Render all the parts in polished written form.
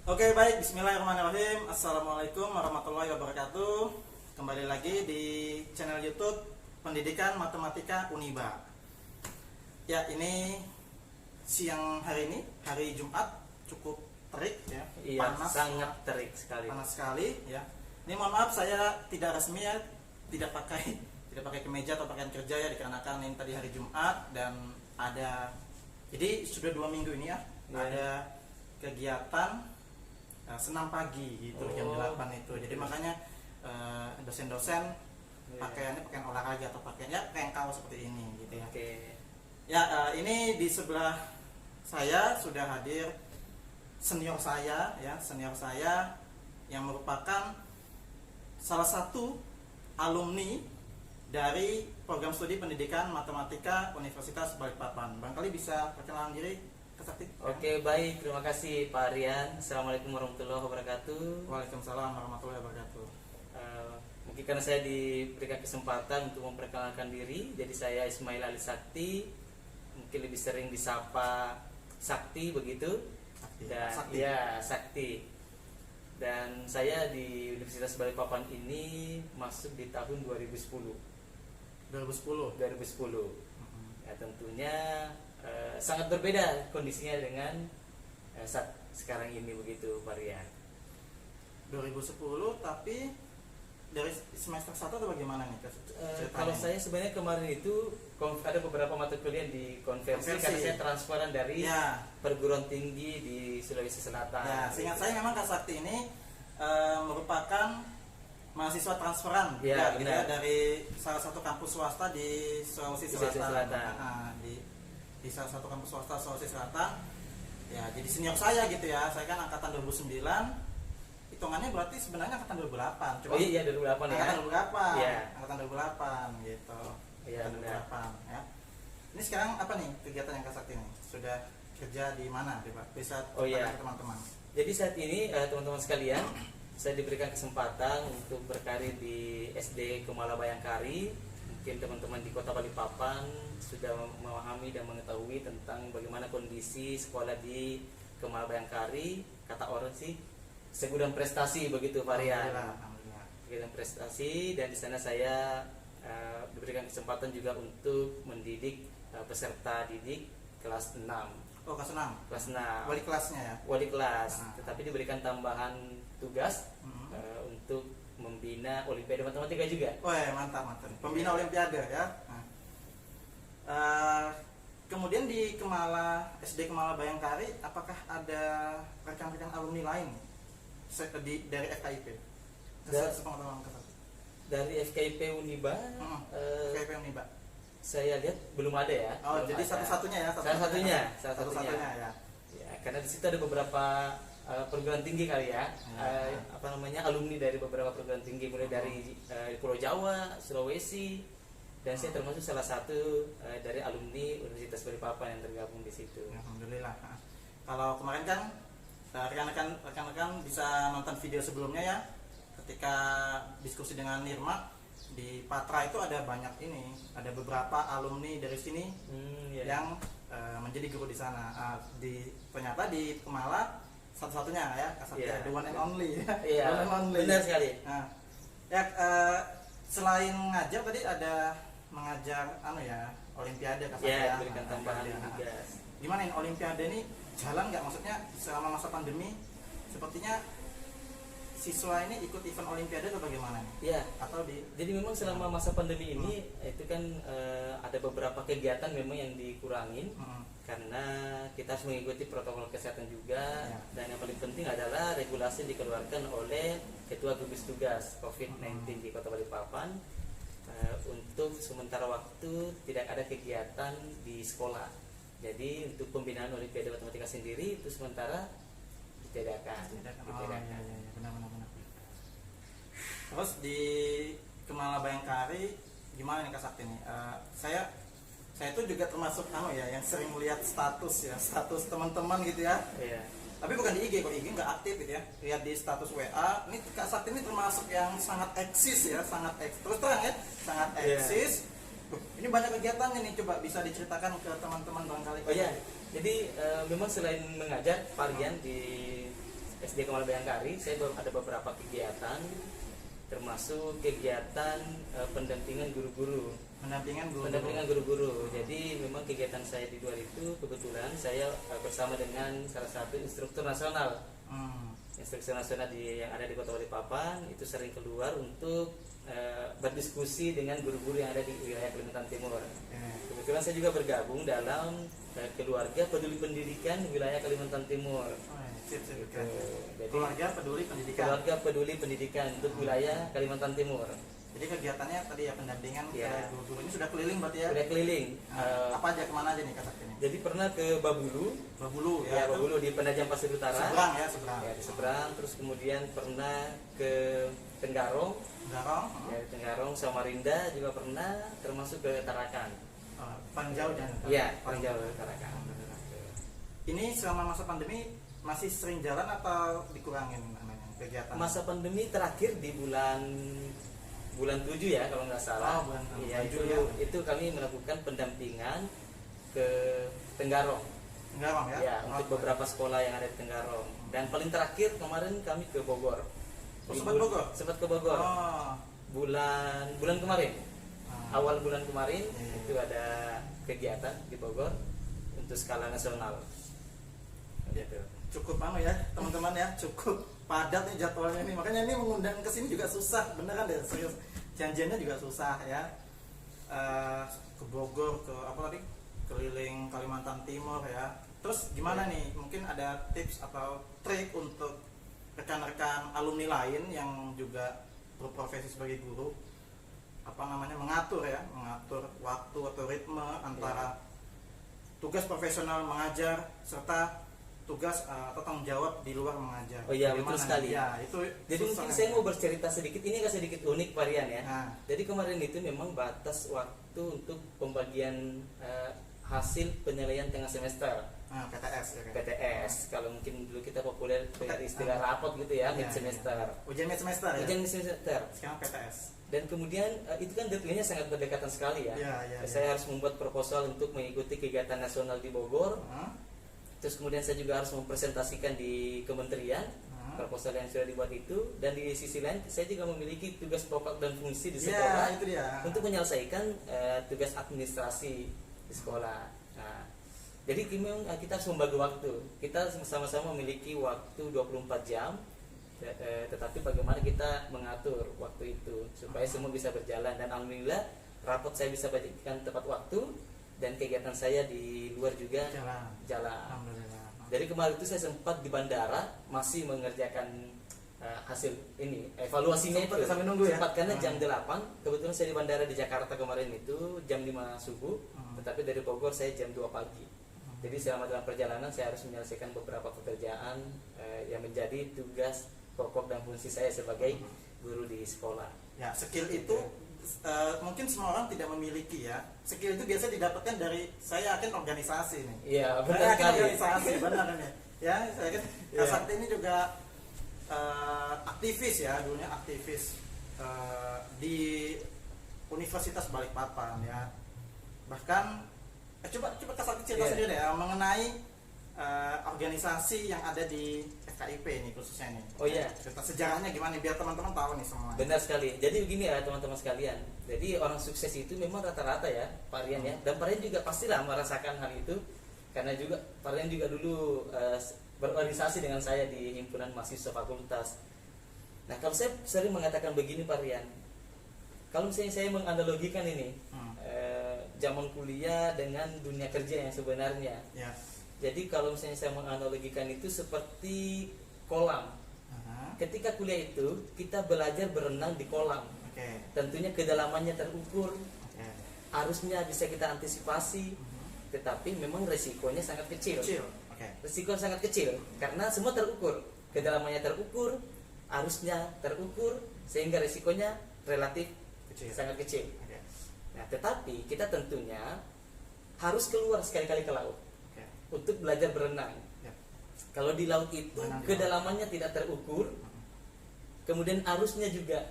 Oke, baik, bismillahirrahmanirrahim. Assalamualaikum warahmatullahi wabarakatuh. Kembali lagi di channel YouTube Pendidikan Matematika Uniba. Ya, ini siang hari ini, hari Jumat, cukup terik ya. Iya, Panas, sangat terik sekali. panas sekali ya. Ini mohon maaf, saya tidak resmi ya, tidak pakai kemeja atau pakaian kerja ya, dikarenakan ini tadi hari Jumat dan jadi sudah 2 minggu ini ya, ada kegiatan senam pagi gitu jam 8 itu. Jadi makanya dosen-dosen pakaiannya pakaian olahraga atau pakaian kaos seperti ini gitu ya. Oke. Ya, ini di sebelah saya sudah hadir senior saya yang merupakan salah satu alumni dari program studi pendidikan matematika Universitas Balikpapan. Barangkali bisa perkenalan diri, Kak Sakti. Oke, baik. Terima kasih Pak Rian. Assalamualaikum warahmatullahi wabarakatuh. Waalaikumsalam warahmatullahi wabarakatuh. Mungkin karena saya diberikan kesempatan untuk memperkenalkan diri, jadi saya Ismail Ali Sakti. Mungkin lebih sering disapa Sakti begitu. Dan Sakti. ya, Sakti. Dan saya di Universitas Balikpapan ini masuk di tahun 2010. 2010. Ya, tentunya sangat berbeda kondisinya dengan saat sekarang ini begitu, Pak Rian. 2010, tapi dari semester 1 atau bagaimana nih? Kalau saya sebenarnya kemarin itu ada beberapa mata kuliah di konversi. Karena saya transferan dari perguruan tinggi di Sulawesi Selatan. Ya, seingat saya memang Kak Sakti ini merupakan mahasiswa transferan ya, gitu ya, dari salah satu kampus swasta di Sulawesi Selatan. Di salah satu kampus swasta Sulawesi Selatan. Ya, jadi senior saya gitu ya. Saya kan angkatan 2009. Hitungannya berarti sebenarnya angkatan 2008. Coba. Oh iya, 2008 ya. Angkatan 2008. Iya. Angkatan 2008 gitu. Iya, Angkatan 2008 ya. Ini sekarang apa nih kegiatan yang Kak Sakti nih? Sudah kerja di mana, Pak? Bisa ceritakan ke teman-teman. Jadi saat ini teman-teman sekalian, saya diberikan kesempatan untuk berkarir di SD Kemala Bayangkari. Mungkin teman-teman di Kota Balikpapan sudah memahami dan mengetahui tentang bagaimana kondisi sekolah di Kemala Bayangkari. Kata orang sih segudang prestasi begitu, varian. Segudang prestasi, dan di sana saya diberikan kesempatan juga untuk mendidik peserta didik kelas 6. Oh, kelas 6. Kelas 6. Wali kelasnya ya. Wali kelas. Tetapi diberikan tambahan tugas untuk membina Olimpiade Matematika juga. Wah, mantap. Pembina Olimpiade ya. Kemudian di SD Kemala Bayangkari, apakah ada rekan-rekan alumni lain dari FKIP? Dari FKIP Uniba. FKIP Uniba. Saya lihat belum ada ya. Oh, jadi ada. satu-satunya ya. Satu-satunya ya. Ya, karena di situ ada beberapa perguruan tinggi kali ya. Alumni dari beberapa perguruan tinggi, mulai dari Pulau Jawa, Sulawesi, dan saya termasuk salah satu dari alumni Universitas Balikpapan yang tergabung di situ. Alhamdulillah. Kalau kemarin kan rekan-rekan bisa nonton video sebelumnya ya, ketika diskusi dengan Nirma di Patra itu ada beberapa alumni dari sini yang menjadi guru di sana. Ternyata di Kemala satu-satunya ya, the one and only. Iya, one and only. Benar sekali. Nah, ya selain ngajar tadi ada mengajar Olimpiade berikan tambahan tugas. Gimana ini Olimpiade ini jalan nggak, maksudnya selama masa pandemi sepertinya siswa ini ikut event Olimpiade atau bagaimana nih? Ya. Jadi memang selama masa pandemi ini itu kan ada beberapa kegiatan memang yang dikurangin karena kita harus mengikuti protokol kesehatan juga, dan yang paling penting adalah regulasi yang dikeluarkan oleh Ketua Gugus Tugas COVID-19 di Kota Balikpapan untuk sementara waktu tidak ada kegiatan di sekolah. Jadi untuk pembinaan Olimpiade Matematika sendiri itu sementara ditiadakan. Benar. Terus di Kemala Bayangkari gimana nih Kak Sakti nih? Saya itu juga termasuk yang sering melihat status teman-teman gitu ya. Iya. Tapi bukan di IG, kalau IG nggak aktif gitu ya. Lihat di status WA, ini Kak Sakti ini termasuk yang sangat eksis ya, terus terang ya, sangat eksis. Ini banyak kegiatannya nih, coba bisa diceritakan ke teman-teman barangkali. Oh ya, jadi memang selain mengajar varian di SD Kemala Bayangkari saya ada beberapa kegiatan, termasuk kegiatan pendampingan guru-guru. Pendampingan guru-guru. Jadi memang kegiatan saya di luar itu kebetulan saya bersama dengan salah satu instruktur nasional. Instruktur nasional yang ada di Kota Balikpapan itu sering keluar untuk berdiskusi dengan guru-guru yang ada di wilayah Kalimantan Timur. Kebetulan saya juga bergabung dalam keluarga peduli pendidikan wilayah Kalimantan Timur. Gitu. Jadi Keluarga peduli pendidikan. keluarga peduli pendidikan untuk wilayah Kalimantan Timur. Jadi kegiatannya tadi ya pendampingan Ya. ke guru-guru ini sudah keliling berarti ya. Sudah keliling. Apa aja, kemana aja nih Kak Sakti ini? Jadi pernah ke Babulu, Babulu ya itu Babulu di Penajam Pasir Utara. seberang ya, seberang. Ya, di seberang. Terus kemudian pernah ke Tenggarong, Garong. ya di Tenggarong, Samarinda juga pernah, termasuk ke Tarakan. Paling jauh dan Iya, paling jauh ke Tarakan. Ini selama masa pandemi masih sering jalan atau dikurangin namanya kegiatan? Masa pandemi terakhir di bulan 7 ya kalau nggak salah. Oh, bulan Iya, 7 itu ya. itu kami melakukan pendampingan ke Tenggarong. Garong ya? Ya, untuk beberapa sekolah yang ada di Tenggarong. Dan paling terakhir kemarin kami ke Bogor. Oh, sempat Bogor? Sempat ke Bogor. Oh. Bulan kemarin. Awal bulan kemarin Iya. itu ada kegiatan di Bogor untuk skala nasional. Gitu. Cukup ya teman-teman ya, cukup padat nih jadwalnya nih, makanya ini mengundang ke sini juga susah, beneran deh, serius, janjiannya juga susah ya. Ke Bogor, ke apa tadi, keliling Kalimantan Timur ya. Terus gimana nih, mungkin ada tips atau trik untuk rekan-rekan alumni lain yang juga berprofesi sebagai guru, apa namanya, mengatur waktu atau ritme antara tugas profesional mengajar serta tugas atau tanggung jawab di luar mengajar. Oh iya, Gimana betul sekali. nih? Ya, itu Jadi susah mungkin nih. saya mau bercerita sedikit, ini agak sedikit unik varian ya. Nah. Jadi kemarin itu memang batas waktu untuk pembagian hasil penilaian tengah semester. PTS ya kan? PTS, kalau mungkin dulu kita populer dengan istilah rapot gitu ya, mid semester. Ujian mid semester ya? Ujian mid semester. Sekarang PTS. Dan kemudian itu kan deadline-nya sangat berdekatan sekali ya. Iya. Saya harus membuat proposal untuk mengikuti kegiatan nasional di Bogor. Terus kemudian saya juga harus mempresentasikan di kementerian proposal yang sudah dibuat itu, dan di sisi lain saya juga memiliki tugas pokok dan fungsi di sekolah itu dia. untuk menyelesaikan tugas administrasi di sekolah. Nah, jadi memang kita harus membagi waktu. Kita sama-sama memiliki waktu 24 jam, tetapi bagaimana kita mengatur waktu itu supaya semua bisa berjalan. Dan alhamdulillah rapot saya bisa bagikan tepat waktu, dan kegiatan saya di luar juga jalan. Alhamdulillah. Jadi kemarin itu saya sempat di bandara masih mengerjakan hasil ini evaluasinya. Sempat itu sampai nunggu ya? Sempat karena jam 8 kebetulan saya di bandara di Jakarta kemarin itu jam 5 subuh, tetapi dari Bogor saya jam 2 pagi. Jadi selama dalam perjalanan saya harus menyelesaikan beberapa pekerjaan yang menjadi tugas pokok dan fungsi saya sebagai guru di sekolah. Ya, skill itu mungkin semua orang tidak memiliki ya. Skill itu biasa didapatkan dari, saya yakin, organisasi nih. Iya, Saya benar yakin sekali. organisasi, benar nih. Ya, saya yakin Iya. Kak Sakti ini juga aktivis ya, dulunya aktivis di Universitas Balikpapan ya. Bahkan coba Kak Sakti cerita Iya. sendiri ya mengenai organisasi yang ada di FKIP ini khususnya nih. Oh iya. Cerita sejarahnya gimana nih, biar teman-teman tahu nih semua. Benar sekali. Jadi begini ya teman-teman sekalian. Jadi orang sukses itu memang rata-rata ya, Pak Rian ya. Dan Pak Rian juga pastilah merasakan hal itu, karena juga Pak Rian juga dulu berorganisasi dengan saya di himpunan mahasiswa fakultas. Nah, kalau saya sering mengatakan begini Pak Rian, kalau misalnya saya menganalogikan ini zaman kuliah dengan dunia kerja yang sebenarnya. Ya. Jadi kalau misalnya saya menganalogikan itu seperti kolam. Ketika kuliah itu kita belajar berenang di kolam. Tentunya kedalamannya terukur, arusnya bisa kita antisipasi, tetapi memang resikonya sangat kecil. Risiko sangat kecil karena semua terukur, kedalamannya terukur, arusnya terukur, sehingga risikonya relatif sangat kecil. Nah, tetapi kita tentunya harus keluar sekali-kali ke laut untuk belajar berenang. Kalau di laut itu kedalamannya tidak terukur, kemudian arusnya juga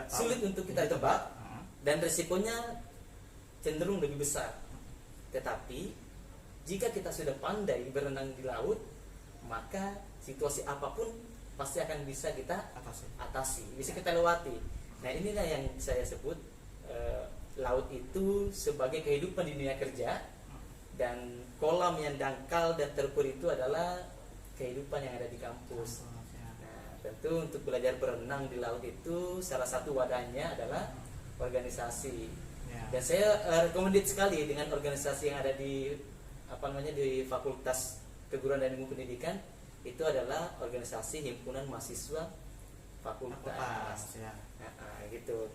sulit untuk kita tebak, dan risikonya cenderung lebih besar. Tetapi jika kita sudah pandai berenang di laut, maka situasi apapun pasti akan bisa kita Atas ya. atasi, bisa kita lewati. Nah inilah yang saya sebut laut itu sebagai kehidupan di dunia kerja, dan kolam yang dangkal dan terpur itu adalah kehidupan yang ada di kampus. Nah, tentu untuk belajar berenang di laut itu salah satu wadahnya adalah organisasi. Ya. Dan saya recommended sekali dengan organisasi yang ada di di Fakultas Keguruan dan Ilmu Pendidikan, itu adalah organisasi himpunan mahasiswa fakultas. Ya. Gitu.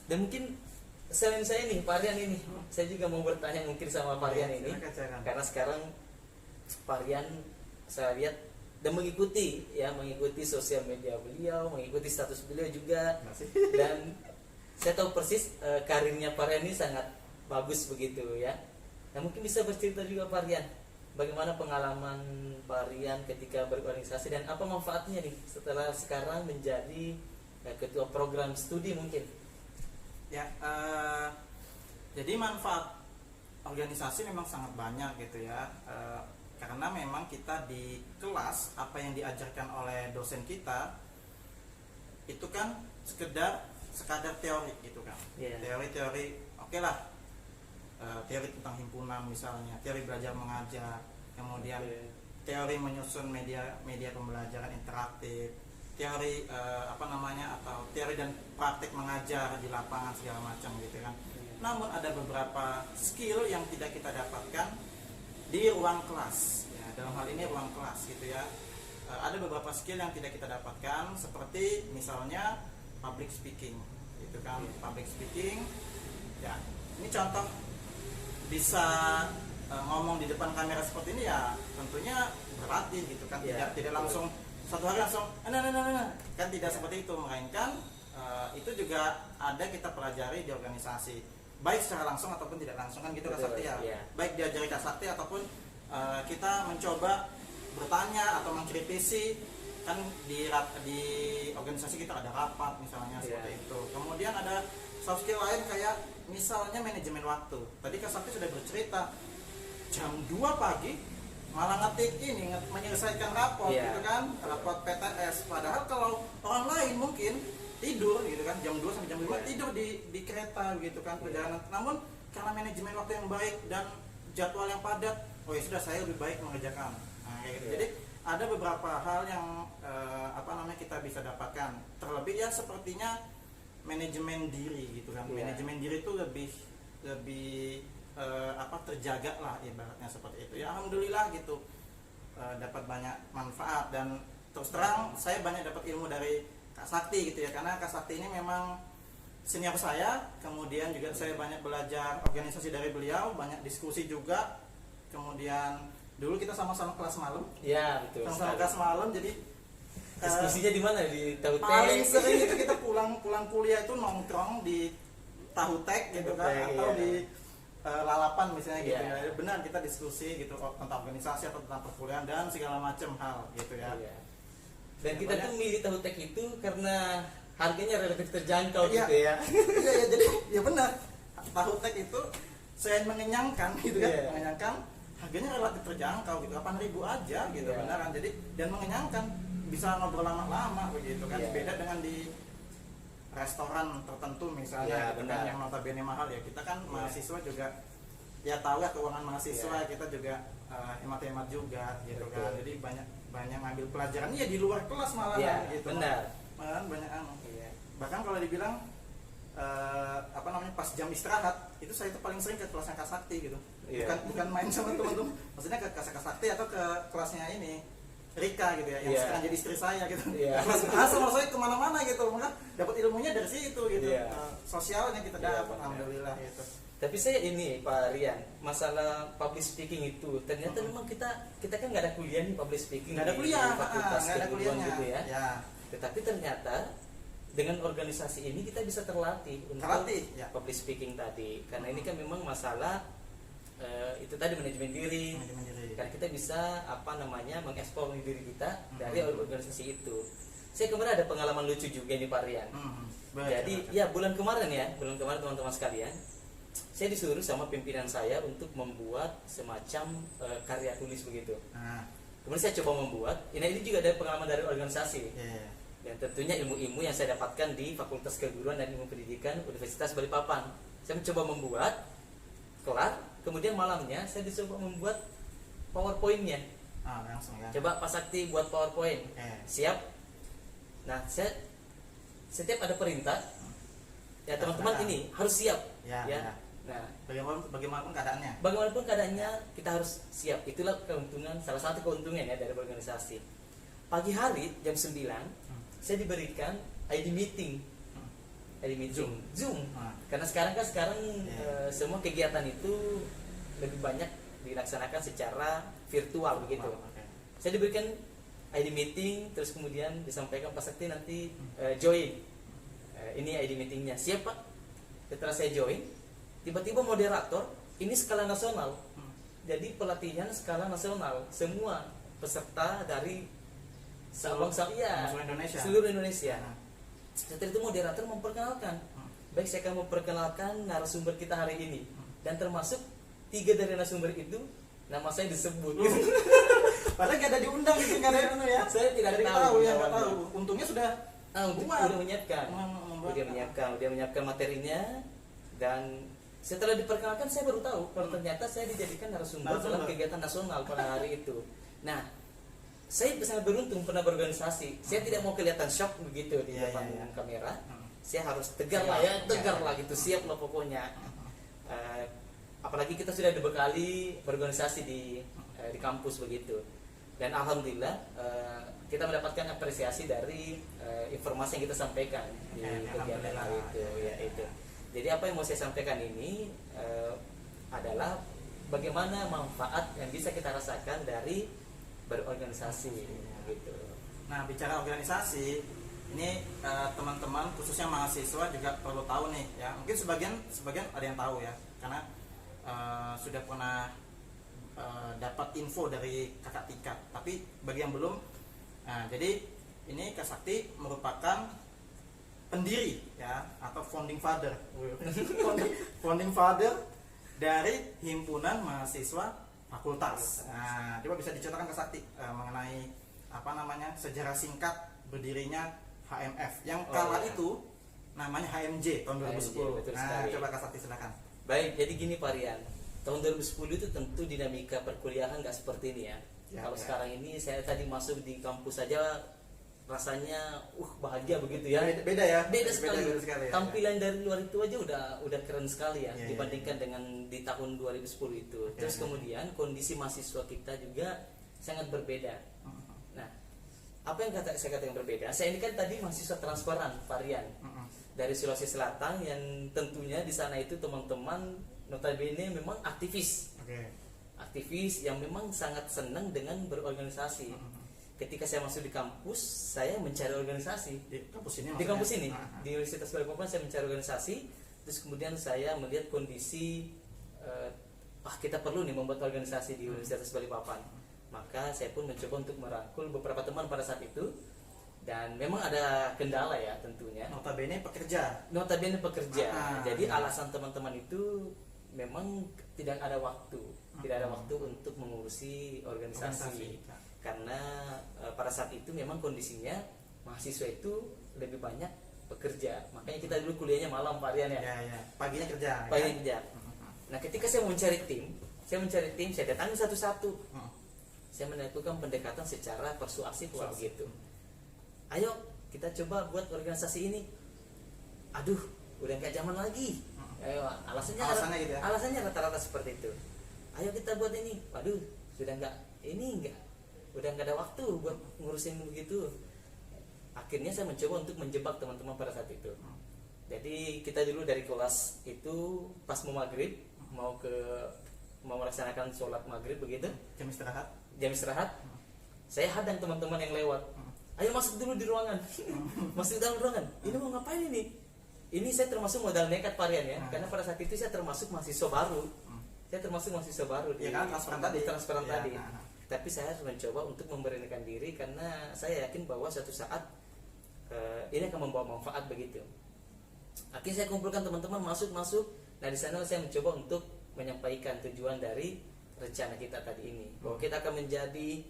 Dan mungkin selain saya nih, Pak Rian ini, saya juga mau bertanya mungkin sama Pak Rian ini, karena sekarang Pak Rian saya lihat dan mengikuti sosial media beliau, mengikuti status beliau juga, dan saya tahu persis karirnya Pak Rian ini sangat bagus begitu ya. Nah mungkin bisa bercerita juga Pak Rian, bagaimana pengalaman Pak Rian ketika berorganisasi dan apa manfaatnya nih setelah sekarang menjadi ketua program studi mungkin. Ya, jadi manfaat organisasi memang sangat banyak gitu ya, karena memang kita di kelas apa yang diajarkan oleh dosen kita itu kan sekadar teori gitu kan. Yeah. Teori oke lah, teori tentang himpunan misalnya, teori belajar mengajar, kemudian teori menyusun media pembelajaran interaktif, teori atau teori dan praktik mengajar di lapangan segala macam gitu kan. Namun ada beberapa skill yang tidak kita dapatkan di ruang kelas ya, dalam hal ini ruang kelas gitu ya. Ada beberapa skill yang tidak kita dapatkan, seperti misalnya public speaking gitu kan. Public speaking ya, ini contoh bisa ngomong di depan kamera seperti ini ya, tentunya berlatih gitu kan. Tidak langsung satu hari langsung kan tidak seperti itu, melainkan itu juga ada kita pelajari di organisasi, baik secara langsung ataupun tidak langsung kan gitu Kak Sakti ya. Baik diajari Kak Sakti ataupun kita mencoba bertanya atau mengkritisi kan di organisasi kita ada rapat misalnya seperti itu. Kemudian ada soft skill lain kayak misalnya manajemen waktu. Tadi Kak Sakti sudah bercerita jam 2 pagi malah ngetik ini menyelesaikan raport gitu kan, raport PTS. Padahal kalau orang lain mungkin tidur gitu kan, jam 2 sampai jam 5 tidur di kereta gitu kan perjalanan. Namun karena manajemen waktu yang baik dan jadwal yang padat, oh ya sudah, saya lebih baik mengerjakan. Nah, kayak gitu. Jadi ada beberapa hal yang kita bisa dapatkan. Terlebih ya sepertinya manajemen diri gitu kan. Manajemen diri itu lebih terjaga lah ibaratnya seperti itu ya. Alhamdulillah gitu, dapat banyak manfaat, dan terus terang saya banyak dapat ilmu dari Kak Sakti gitu ya, karena Kak Sakti ini memang senior saya. Kemudian juga saya banyak belajar organisasi dari beliau, banyak diskusi juga. Kemudian dulu kita sama-sama kelas malam. Iya betul. Sama-sama kelas malam, jadi diskusinya di mana, di tahu tek? Paling sering itu kita pulang kuliah itu nongkrong di tahu tek gitu kan, atau di lalapan misalnya gitu ya. Benar, kita diskusi gitu tentang organisasi atau tentang perkuliahan dan segala macam hal gitu ya. Dan kita tuh milih tahu tek itu karena harganya relatif terjangkau gitu ya. Iya, jadi ya benar, tahu tek itu selain mengenyangkan gitu kan, mengenyangkan, harganya relatif terjangkau gitu, 8.000 aja gitu beneran. Jadi dan mengenyangkan, bisa ngobrol lama-lama begitu kan. Beda dengan di restoran tertentu misalnya gitu kan, yang notabene mahal ya. Kita kan mahasiswa juga ya tahu ya keuangan mahasiswa, kita juga hemat-hemat juga gitu kan. Jadi banyak ngambil pelajaran ya di luar kelas malah gitu. Benar. Malah banyak bahkan kalau dibilang pas jam istirahat itu saya itu paling sering ke kelasnya Kak Sakti gitu. Bukan main sama teman-teman, maksudnya ke kelas Kak Sakti atau ke kelasnya ini Rika gitu ya, yang sekarang jadi istri saya gitu. Sama saya kemana-mana gitu, maka dapat ilmunya dari situ gitu. Sosialnya kita dapat, alhamdulillah gitu. Tapi saya ini Pak Rian, masalah public speaking itu ternyata memang kita kan nggak ada kuliah nih public speaking. Nggak ada kuliah, nggak ada kuliahnya gitu ya. Tetapi ternyata dengan organisasi ini kita bisa terlatih untuk public speaking tadi, karena ini kan memang masalah itu tadi manajemen diri. Karena kita bisa mengeksplor diri kita dari organisasi itu. Saya kemarin ada pengalaman lucu juga nih Pak Rian. Jadi bulan kemarin teman-teman sekalian, saya disuruh sama pimpinan saya untuk membuat semacam karya tulis begitu. Kemudian saya coba membuat. Ini juga dari pengalaman dari organisasi. Iya. Dan tentunya ilmu-ilmu yang saya dapatkan di Fakultas Keguruan dan Ilmu Pendidikan Universitas Balikpapan. Saya mencoba membuat, kelar, kemudian malamnya saya dicoba membuat PowerPoint-nya. Langsung ya. Coba Pak Sakti buat PowerPoint. Siap. Nah, setiap ada perintah, ya teman-teman ini harus siap. Ya. Nah, Bagaimanapun keadaannya. bagaimanapun keadaannya kita harus siap. Itulah keuntungan, salah satu keuntungan ya dari organisasi. Pagi hari jam 9 saya diberikan ID meeting. ID meeting Zoom. Karena sekarang semua kegiatan itu lebih banyak dilaksanakan secara virtual begitu. Saya diberikan ID meeting, terus kemudian disampaikan Pak Sakti nanti join. Ini ID meetingnya. Siap Pak? Setelah saya join, tiba-tiba moderator ini skala nasional. Jadi pelatihan skala nasional. Semua peserta dari seluruh Indonesia. Setelah itu moderator memperkenalkan. Baik, saya akan memperkenalkan narasumber kita hari ini. Dan termasuk 3 dari narasumber itu nama saya disebut. Padahal nggak ada diundang gitu, nggak ada ya. Saya tidak tahu. tahu. Untungnya sudah udah menyiapkan materinya. Dan setelah diperkenalkan saya baru tahu kalau ternyata saya dijadikan narasumber dalam kegiatan nasional pada hari itu. Nah, saya sangat beruntung pernah berorganisasi. Saya tidak mau kelihatan shock begitu di depan kamera. Saya harus tegar lah gitu, siap lah pokoknya. Apalagi kita sudah dibekali berorganisasi di kampus begitu. Dan alhamdulillah kita mendapatkan apresiasi dari informasi yang kita sampaikan di kegiatan hari itu, yaitu. Jadi apa yang mau saya sampaikan ini adalah bagaimana manfaat yang bisa kita rasakan dari berorganisasi gitu. Nah, bicara organisasi ini teman-teman khususnya mahasiswa juga perlu tahu nih ya. Mungkin sebagian ada yang tahu ya, karena sudah pernah dapat info dari Kakak Tika. Tapi bagi yang belum, jadi ini Kak Sakti merupakan pendiri ya, atau founding father founding father dari himpunan mahasiswa fakultas. Nah, coba bisa diceritakan Kak Sakti mengenai sejarah singkat berdirinya HMF yang itu namanya HMJ tahun 2010. Coba Kak Sakti silakan. Baik, jadi gini Pak Rian. Tahun 2010 itu tentu dinamika perkuliahan nggak seperti ini ya. Kalau sekarang ini saya tadi masuk di kampus saja rasanya bahagia begitu ya. Beda sekali ya. Tampilan dari luar itu aja udah keren sekali ya, dibandingkan dengan di tahun 2010 itu. Terus kemudian kondisi mahasiswa kita juga sangat berbeda. Nah, apa yang saya katakan berbeda? Saya ini kan tadi mahasiswa transparan varian dari Sulawesi Selatan yang tentunya di sana itu teman-teman notabene memang aktivis. Aktivis yang memang sangat senang dengan berorganisasi. Ketika saya masuk di kampus, saya mencari organisasi di kampus ini. Di Universitas Balikpapan saya mencari organisasi. Terus kemudian saya melihat kondisi kita perlu nih membuat organisasi di Universitas Balikpapan. Maka saya pun mencoba untuk merangkul beberapa teman pada saat itu. Dan memang ada kendala ya tentunya. Notabene pekerja. Jadi alasan teman-teman itu memang tidak ada waktu untuk mengurusi organisasi. Karena pada saat itu memang kondisinya mahasiswa itu lebih banyak bekerja. Makanya kita dulu kuliahnya malam Pak Rian ya. Paginya kerja. Nah, ketika saya mencari tim, saya datangi satu-satu. Saya melakukan pendekatan secara persuasif begitu. Ayo kita coba buat organisasi ini. Aduh, udah nggak zaman lagi. Ayo, alasannya rata-rata seperti itu. Ayo kita buat ini. Waduh, udah nggak ada waktu buat ngurusin begitu. Akhirnya saya mencoba untuk menjebak teman-teman pada saat itu. Jadi kita dulu dari kelas itu pas mau maghrib mau melaksanakan sholat maghrib begitu. Jam istirahat. Saya hadang teman-teman yang lewat. Ayo masuk dulu di ruangan. Masuk dalam ruangan. Ini mau ngapain ini? Ini saya termasuk modal nekat varian ya. Karena pada saat itu saya termasuk mahasiswa baru. Di transparan tadi. Tapi saya harus mencoba untuk memberanikan diri karena saya yakin bahwa suatu saat ini akan membawa manfaat begitu. Akhirnya saya kumpulkan teman-teman masuk. Nah di sana saya mencoba untuk menyampaikan tujuan dari rencana kita tadi ini, bahwa kita akan menjadi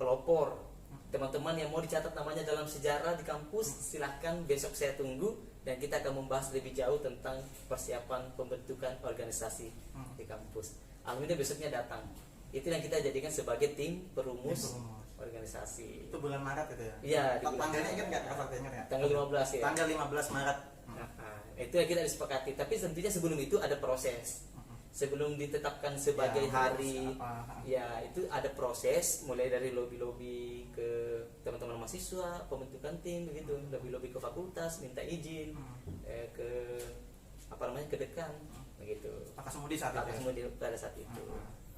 pelopor. Teman-teman yang mau dicatat namanya dalam sejarah di kampus, silahkan besok saya tunggu dan kita akan membahas lebih jauh tentang persiapan pembentukan organisasi di kampus. Alhamdulillah besoknya datang. Itu yang kita jadikan sebagai tim perumus organisasi. Itu bulan Maret itu ya? Iya, di bulan Tanggalnya Maret. ingat nggak? Kakak ingat ya? Tanggal 15 ya. Tanggal 15 Maret. Itu yang kita disepakati. Tapi tentunya sebelum itu ada proses. Sebelum ditetapkan sebagai Ya, hari, apa. ya itu ada proses mulai dari lobby-lobby ke teman-teman mahasiswa, pembentukan tim begitu, lobby-lobby ke fakultas, minta izin ke apa namanya ke dekan begitu. Pak Kasmudi saat Pak itu ya? Kasmudi pada saat itu.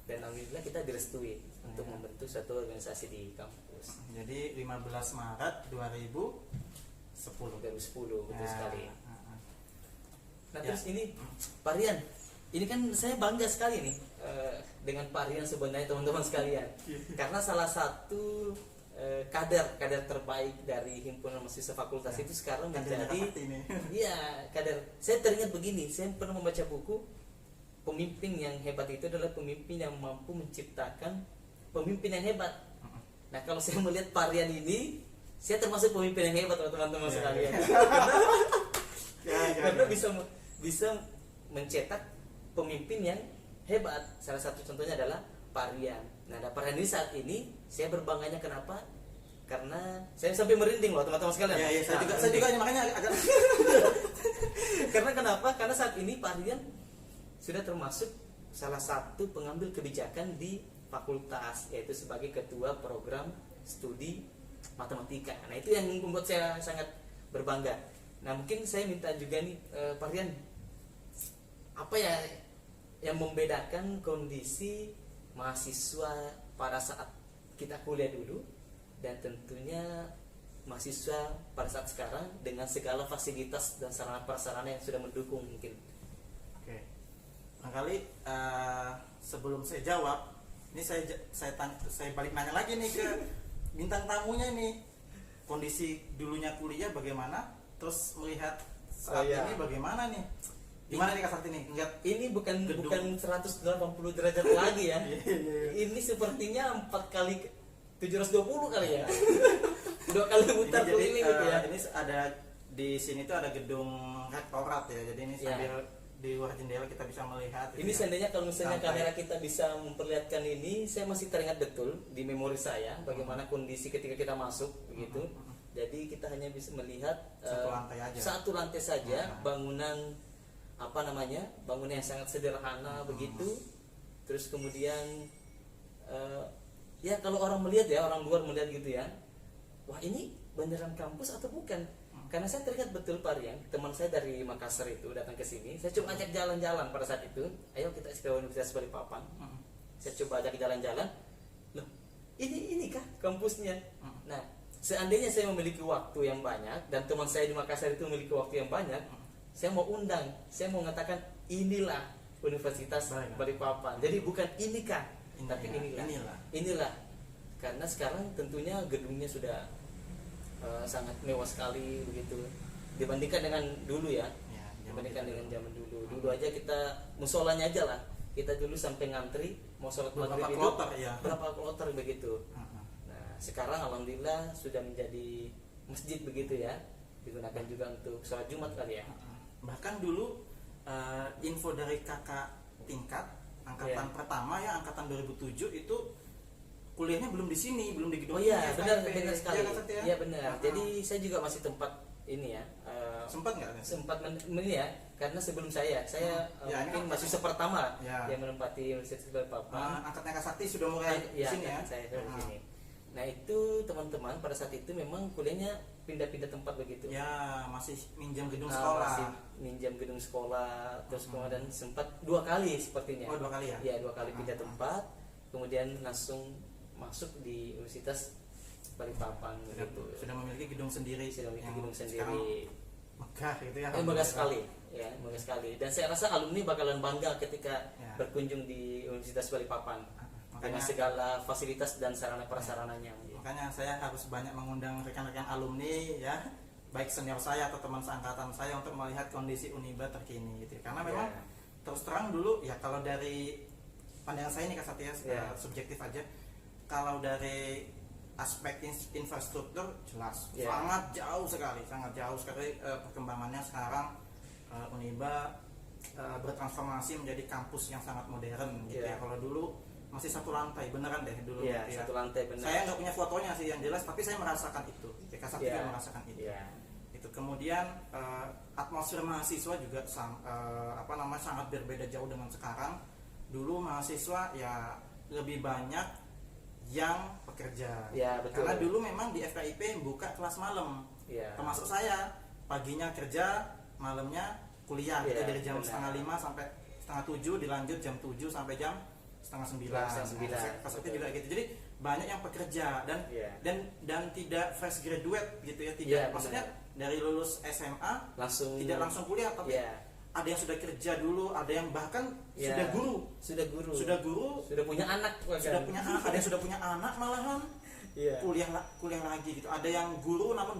Dan alhamdulillah kita direstui untuk membentuk satu organisasi di kampus. Jadi 15 Maret 2010. 2010 betul Ya. sekali. Nah Ya. terus ini Pak Rian, ini kan saya bangga sekali nih dengan Pak Rian sebenarnya teman-teman sekalian, karena salah satu kader terbaik dari himpunan mahasiswa fakultas itu sekarang Kadernya menjadi, Kak Sakti ini. iya kader. Saya teringat begini, saya pernah membaca buku, pemimpin yang hebat itu adalah pemimpin yang mampu menciptakan pemimpin yang hebat. Nah kalau saya melihat Pak Rian ini, saya termasuk pemimpin yang hebat teman-teman Ya, sekalian. Ya. Karena bisa mencetak pemimpin yang hebat. Salah satu contohnya adalah Pak Rian. Nah, Pak Rian ini saat ini saya berbangganya kenapa? Karena saya sampai merinding loh teman-teman sekalian. Ya, saya Nah, juga makanya agak Karena kenapa? Karena saat ini Pak Rian sudah termasuk salah satu pengambil kebijakan di fakultas, yaitu sebagai ketua program studi matematika. Nah, itu yang membuat saya sangat berbangga. Nah, mungkin saya minta juga nih Pak Rian, apa ya yang membedakan kondisi mahasiswa pada saat kita kuliah dulu dan tentunya mahasiswa pada saat sekarang dengan segala fasilitas dan sarana prasarana yang sudah mendukung mungkin. Oke. Barangkali sebelum saya jawab, ini saya balik nanya lagi nih ke bintang tamunya nih. Kondisi dulunya kuliah bagaimana? Terus melihat saat Iya. ini bagaimana nih? Gimana nih Kak Sakti nih? Lihat Ini bukan Gedung. 180 derajat lagi ya. Ini sepertinya 4 kali 720 kali ya. 2 kali ini mutar jadi keliling gitu ya. ini ada di sini tuh ada gedung rektorat ya. Jadi ini Ya. sambil di luar jendela kita bisa melihat. Ini seandainya kalau misalnya Sampai. kamera kita bisa memperlihatkan ini, saya masih teringat betul di memori saya bagaimana kondisi ketika kita masuk begitu. Jadi kita hanya bisa melihat Satu lantai aja. satu lantai saja, Nah. bangunan apa namanya, bangunan yang sangat sederhana begitu. Terus kemudian ya kalau orang melihat ya, orang luar melihat gitu ya, wah ini beneran kampus atau bukan? Karena saya teringat betul Pak Rian, teman saya dari Makassar itu datang ke sini. Saya coba ajak jalan-jalan pada saat itu. Ayo kita ke Universitas Balikpapan. Saya coba ajak jalan-jalan. Loh, ini kah kampusnya? Nah, seandainya saya memiliki waktu yang banyak dan teman saya di Makassar itu memiliki waktu yang banyak, saya mau undang, saya mau mengatakan inilah Universitas Balikpapan. Jadi bukan inikah, tapi inilah. Karena sekarang tentunya gedungnya sudah sangat mewah sekali begitu dibandingkan dengan dulu ya. Dibandingkan dengan zaman dulu. Dulu aja kita musolanya aja lah. Kita dulu sampai ngantri mau sholat maghrib itu berapa kloter begitu. Nah, sekarang alhamdulillah sudah menjadi masjid begitu ya. Digunakan juga untuk sholat Jumat kali ya. Bahkan dulu info dari kakak tingkat angkatan pertama ya, angkatan 2007 itu kuliahnya belum di sini, belum di gedung. Oh iya, benar sekali. Iya, Kak Sakti ya? Iya benar. Jadi saya juga masih tempat ini ya. Sempat nggak? Ini ya, karena sebelum saya Ya, ini mungkin kan mahasiswa pertama Ya. yang menempati Universitas Balikpapan. Angkatnya Kak Sakti sudah mulai di Ya, sini ya. saya di sini. Nah itu teman-teman pada saat itu memang kuliahnya pindah-pindah tempat begitu. Ya, masih minjam gedung Masih sekolah. minjam gedung sekolah, terus kemudian sempat 2 kali sepertinya. Oh, 2 kali ya? Iya, 2 kali pindah tempat, kemudian langsung masuk di Universitas Balikpapan gitu. Sudah memiliki gedung sendiri. Sudah memiliki yang gedung sekarang sendiri. megah gitu ya. Megah sekali, ya, megah sekali. Dan saya rasa alumni bakalan bangga ketika Ya. berkunjung di Universitas Balikpapan dengan Makanya, segala fasilitas dan sarana prasarananya. makanya saya harus banyak mengundang rekan-rekan alumni ya, baik senior saya atau teman seangkatan saya untuk melihat kondisi Uniba terkini gitu. Karena memang Ya. terus terang dulu ya, kalau dari pandangan saya ini Kak Satya, Ya. subjektif aja. Kalau dari aspek infrastruktur jelas Ya. sangat jauh sekali perkembangannya sekarang. Uniba bertransformasi menjadi kampus yang sangat modern gitu Ya. ya. Kalau dulu masih satu lantai, beneran deh dulu Iya, gitu ya. satu lantai benar. Saya nggak punya fotonya sih yang jelas, tapi saya merasakan itu. Kasakti Iya. juga merasakan itu. Iya. Itu kemudian atmosfer mahasiswa juga sangat berbeda jauh dengan sekarang. Dulu mahasiswa ya lebih banyak yang pekerja. Ya, betul. Karena dulu memang di FKIP buka kelas malam. Iya. Termasuk saya, paginya kerja, malamnya kuliah. Kita Iya, dari jam benar. 6:30 sampai 6:30, dilanjut jam 7 sampai jam 8:30. 8:30. Kasakti juga gitu. Jadi banyak yang pekerja dan Iya. dan tidak fresh graduate gitu ya, tidak Iya, maksudnya dari lulus SMA Langsung tidak langsung kuliah, tapi Iya. ada yang sudah kerja dulu, ada yang bahkan Iya. sudah guru, Sudah guru. sudah punya anak bahkan. sudah punya anak, ada yang sudah punya anak malahan Iya. kuliah lagi gitu. Ada yang guru namun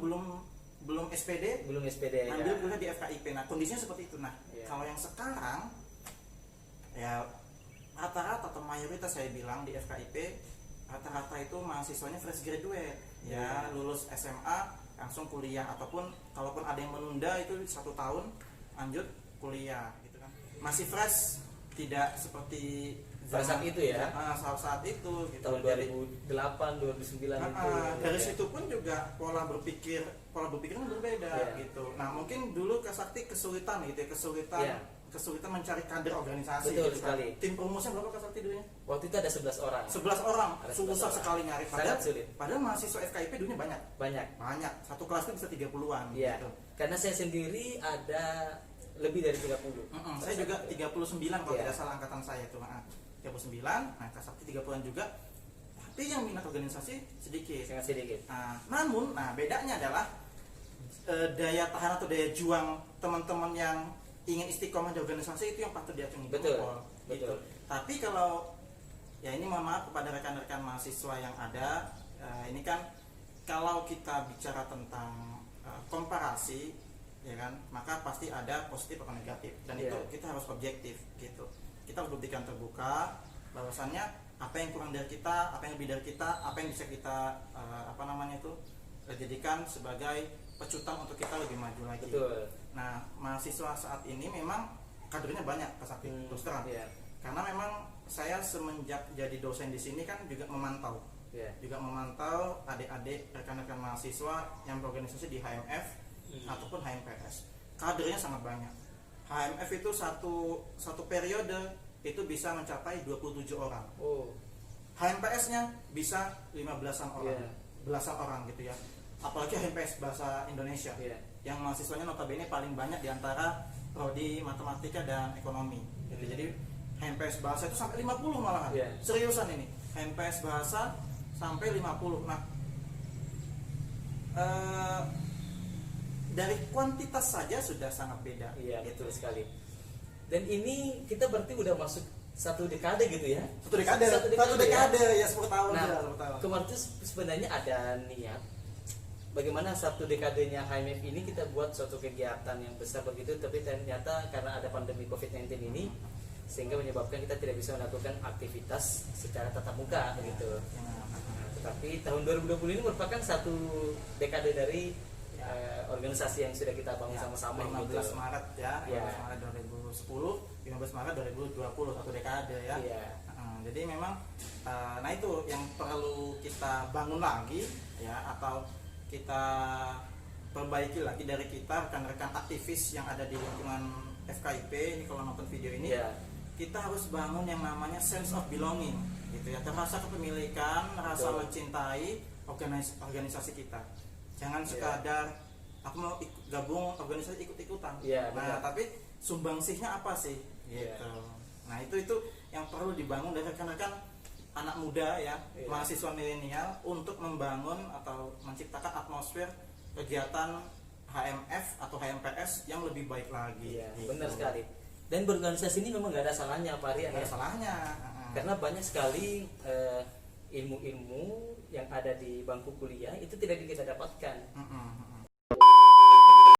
belum SPD, Belum SPD ya. ambil kuliah di FKIP. Nah, kondisinya seperti itu. Nah, Iya. kalau yang sekarang ya rata-rata atau mayoritas saya bilang di FKIP rata-rata itu mahasiswanya fresh graduate ya, lulus SMA langsung kuliah, ataupun kalaupun ada yang menunda itu 1 tahun lanjut kuliah gitu kan, masih fresh, tidak seperti Pada saat itu ya? saat itu gitu. Tahun Jadi, 2008, 2009 itu. dari Ya. situ pun juga pola berpikirnya berbeda Iya. gitu. Nah, mungkin dulu Kasakti kesulitan gitu ya, Iya. kesulitan mencari kader organisasi. Betul gitu kan. sekali. Tim rumusnya berapa Kasakti dulunya? Waktu itu ada 11 orang. 11 orang. Ada 11 Susah orang. sekali nyari. Sangat sulit. Padahal mahasiswa FKIP dulunya banyak. Banyak. Satu kelas itu bisa 30-an Iya. gitu. Karena saya sendiri ada lebih dari 30. Saya juga 39 kalau Iya. tidak salah angkatan saya itu. 39, nah Kasakti 30-an juga. Tapi yang minat organisasi sedikit. Sangat sedikit. Namun, bedanya adalah daya tahan atau daya juang teman-teman yang ingin istiqomah di organisasi itu yang patut diacungi Betul, jempol, gitu. betul. Tapi kalau ya ini mohon maaf kepada rekan-rekan mahasiswa yang ada, ini kan kalau kita bicara tentang komparasi, ya kan, maka pasti ada positif atau negatif, dan Iya. itu kita harus objektif gitu. Kita harus buktikan terbuka bahwasannya apa yang kurang dari kita, apa yang lebih dari kita, apa yang bisa kita jadikan sebagai pecutan untuk kita lebih maju lagi. Betul. Nah, mahasiswa saat ini memang kadernya banyak Kasakti, terus terang. Iya. Karena memang saya semenjak jadi dosen di sini kan juga memantau Iya. adik-adik rekan-rekan mahasiswa yang berorganisasi di HMF ataupun HMPS. Kadernya sangat banyak. HMF itu satu periode itu bisa mencapai 27 orang. Oh. HMPS-nya bisa 15-an orang, Iya. belasan orang gitu ya. Apalagi HMPS bahasa Indonesia, Iya. yang mahasiswanya notabene paling banyak di antara prodi matematika dan ekonomi. Gitu. Jadi HMPS bahasa itu sampai 50 malahan. Iya. Seriusan ini. HMPS bahasa sampai 50. Nah, dari kuantitas saja sudah sangat beda. Iya, gitu. betul sekali. Dan ini kita berarti udah masuk satu dekade gitu ya? Satu dekade ya, 10 tahun Nah, ya, 10 tahun. kemarin itu sebenarnya ada niat bagaimana satu dekadenya HMF ini kita buat suatu kegiatan yang besar begitu, tapi ternyata karena ada pandemi COVID-19 ini sehingga menyebabkan kita tidak bisa melakukan aktivitas secara tatap muka begitu. Nah, tetapi tahun 2020 ini merupakan satu dekade dari organisasi yang sudah kita bangun sama-sama 15 gitu. Maret ya, 15 Ya. Maret 2010, 15 Maret 2020, satu dekade ya. Iya. Jadi memang nah itu yang perlu kita bangun lagi ya, atau kita perbaiki lagi dari kita rekan-rekan aktivis yang ada di lingkungan FKIP ini. Kalau nonton video ini, Iya. kita harus bangun yang namanya sense of belonging gitu ya, rasa kepemilikan, rasa Betul. mencintai organisasi kita. Jangan sekadar aku mau gabung organisasi ikut-ikutan. Iya, Nah, benar. tapi sumbangsihnya apa sih? Iya. Gitu. Nah, itu yang perlu dibangun dari rekan-rekan anak muda ya, Iya. mahasiswa milenial, untuk membangun atau menciptakan atmosfer kegiatan HMF atau HMPS yang lebih baik lagi. Iya, Gitu. benar sekali. Dan berorganisasi ini memang nggak ada salahnya Pak Rian Nggak ya. ada salahnya. Karena banyak sekali ilmu-ilmu yang ada di bangku kuliah itu tidak kita dapatkan.